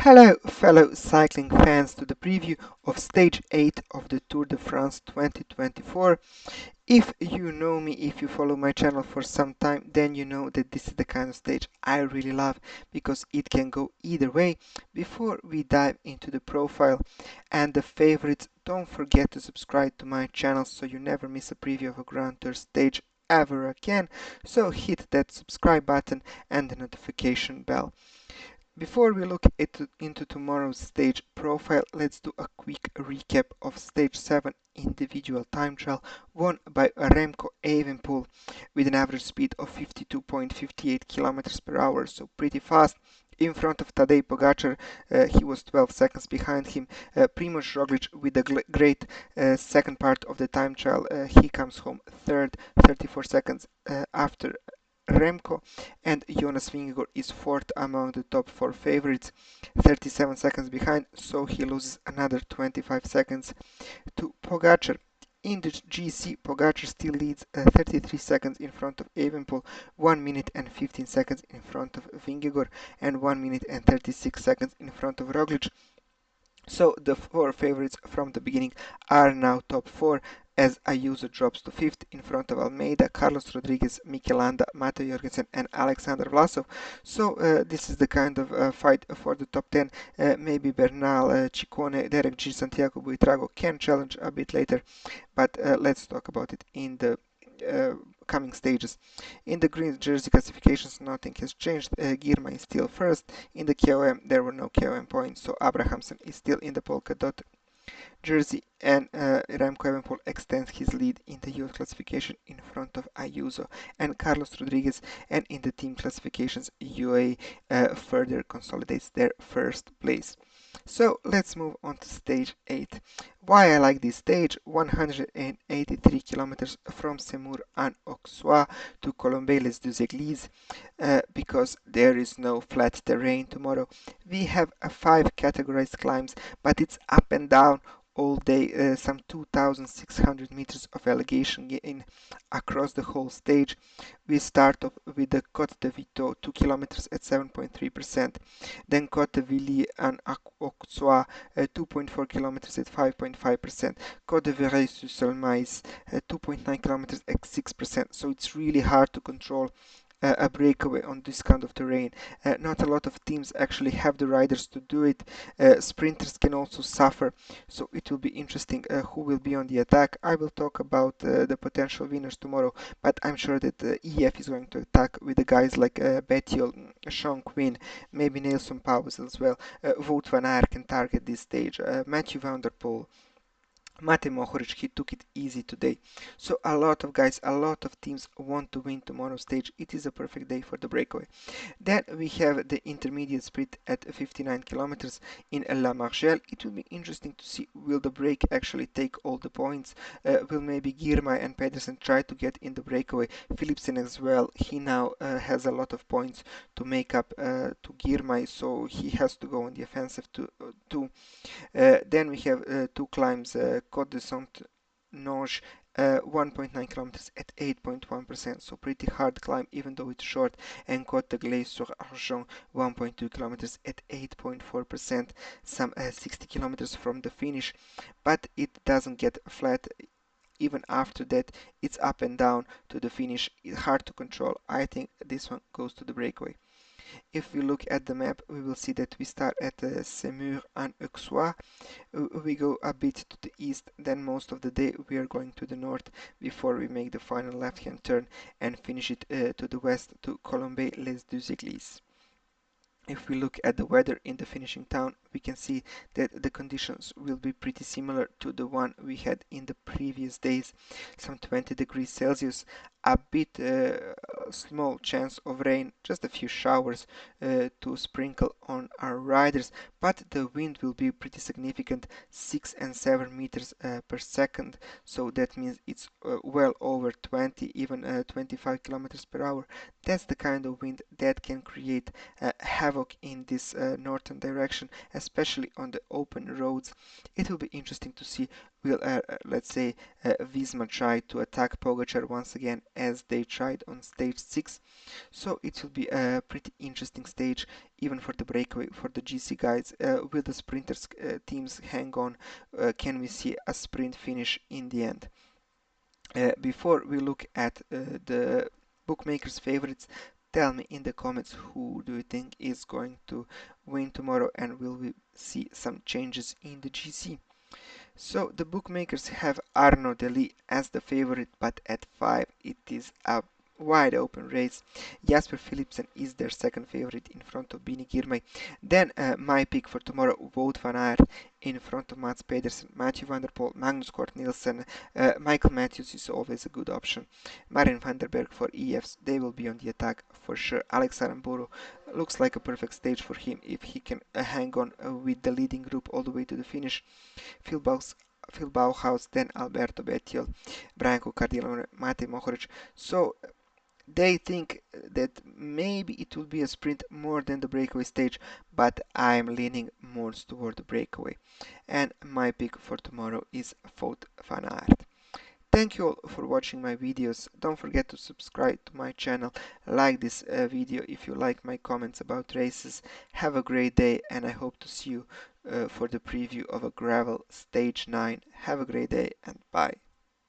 Hello, fellow cycling fans, to the preview of Stage 8 of the Tour de France 2024. If you know me, if you follow my channel for some time, then you know that this is the kind of stage I really love because it can go either way. Before we dive into the profile and the favorites, don't forget to subscribe to my channel so you never miss a preview of a Grand Tour stage ever again. So hit that subscribe button and the notification bell. Before we look into tomorrow's stage profile, let's do a quick recap of Stage 7 individual time trial won by Remco Evenepoel with an average speed of 52.58 kilometers per hour, so pretty fast. In front of Tadej Pogacar, he was 12 seconds behind him. Primoz Roglic with a great second part of the time trial. He comes home third, 34 seconds after Remco, and Jonas Vingegaard is fourth among the top four favorites, 37 seconds behind, so he loses another 25 seconds to Pogacar. In the GC, Pogacar still leads 33 seconds in front of Evenepoel, 1 minute and 15 seconds in front of Vingegaard, and 1 minute and 36 seconds in front of Roglic. So the four favorites from the beginning are now top four as Ayuso drops to fifth in front of Almeida, Carlos Rodriguez, Mikel Landa, Matteo Jorgensen and Alexander Vlasov. So this is the kind of fight for the top 10. Maybe Bernal, Ciccone, Derek G, Santiago Buitrago can challenge a bit later, but let's talk about it in the coming stages. In the green jersey classifications, nothing has changed. Girma is still first. In the KOM, there were no KOM points, so Abrahamsen is still in the polka dot jersey, and Remco Evenepoel extends his lead in the youth classification in front of Ayuso and Carlos Rodriguez, and in the team classifications, UAE further consolidates their first place. So let's move on to stage 8. Why I like this stage: 183 kilometers from Semur en Auxois to Colombey-les-Deux-Églises, because there is no flat terrain tomorrow. We have 5 categorized climbs, but it's up and down all day, some 2,600 meters of elevation gain across the whole stage. We start off with the Côte de Vito, 2 kilometers at 7.3%, then Côte de Villiers and Auxois, 2.4 kilometers at 5.5%, Côte de Verreille-sur-Selmaise, 2.9 kilometers at 6%. So it's really hard to control a breakaway on this kind of terrain. Not a lot of teams actually have the riders to do it. Sprinters can also suffer, so it will be interesting who will be on the attack. I will talk about the potential winners tomorrow, but I'm sure that EF is going to attack with the guys like Bettiol, Sean Quinn, maybe Nelson Powers as well. Wout van Aert can target this stage. Matthew Van Der Poel, Mate Mohoric, he took it easy today. So a lot of guys, a lot of teams want to win tomorrow's stage. It is a perfect day for the breakaway. Then we have the intermediate sprint at 59 kilometers in La Margelle. It will be interesting to see, will the break actually take all the points? Will maybe Girmay and Pedersen try to get in the breakaway? Philipsen as well, he now has a lot of points to make up to Girmay, so he has to go on the offensive too. Then we have 2 climbs, Côte de Saint-Nonge, 1.9 kilometers at 8.1%, so pretty hard climb even though it's short, and Côte de Gley-sur-Argent, 1.2 kilometers at 8.4%, some 60 kilometers from the finish, but it doesn't get flat. Even after that, it's up and down to the finish. It's hard to control. I think this one goes to the breakaway. If we look at the map, we will see that we start at Semur en Auxois. We go a bit to the east, then most of the day we are going to the north before we make the final left-hand turn and finish it to the west to Colombey-les-Deux-Églises. If we look at the weather in the finishing town, we can see that the conditions will be pretty similar to the one we had in the previous days. Some 20 degrees Celsius, a bit small chance of rain, just a few showers to sprinkle on our riders, but the wind will be pretty significant, 6 and 7 meters per second, so that means it's well over 20, even 25 kilometers per hour. That's the kind of wind that can create havoc in this northern direction, especially on the open roads. It will be interesting to see will, let's say, Visma try to attack Pogacar once again as they tried on stage 6. So it will be a pretty interesting stage, even for the breakaway, for the GC guys. Will the sprinters teams hang on? Can we see a sprint finish in the end? Before we look at the bookmakers' favorites, tell me in the comments who do you think is going to win tomorrow, and will we see some changes in the GC? So the bookmakers have Arnaud Delis as the favorite, but at 5 it is a wide open race. Jasper Philipsen is their second favorite in front of Bini Girmay. Then my pick for tomorrow, Wout van Aert in front of Mats Pedersen, Mathieu van der Poel, Magnus Cort Nielsen. Michael Matthews is always a good option. Marin van der Berg for EFs, they will be on the attack for sure. Alex Aramburu looks like a perfect stage for him if he can hang on with the leading group all the way to the finish. Phil Bauhaus, then Alberto Bettiol, Branko Cardilone, Mate Mohoric. So they think that maybe it will be a sprint more than the breakaway stage, but I'm leaning more toward the breakaway. And my pick for tomorrow is Wout van Aert. Thank you all for watching my videos. Don't forget to subscribe to my channel, like this video if you like my comments about races. Have a great day, and I hope to see you for the preview of a gravel stage 9. Have a great day and bye.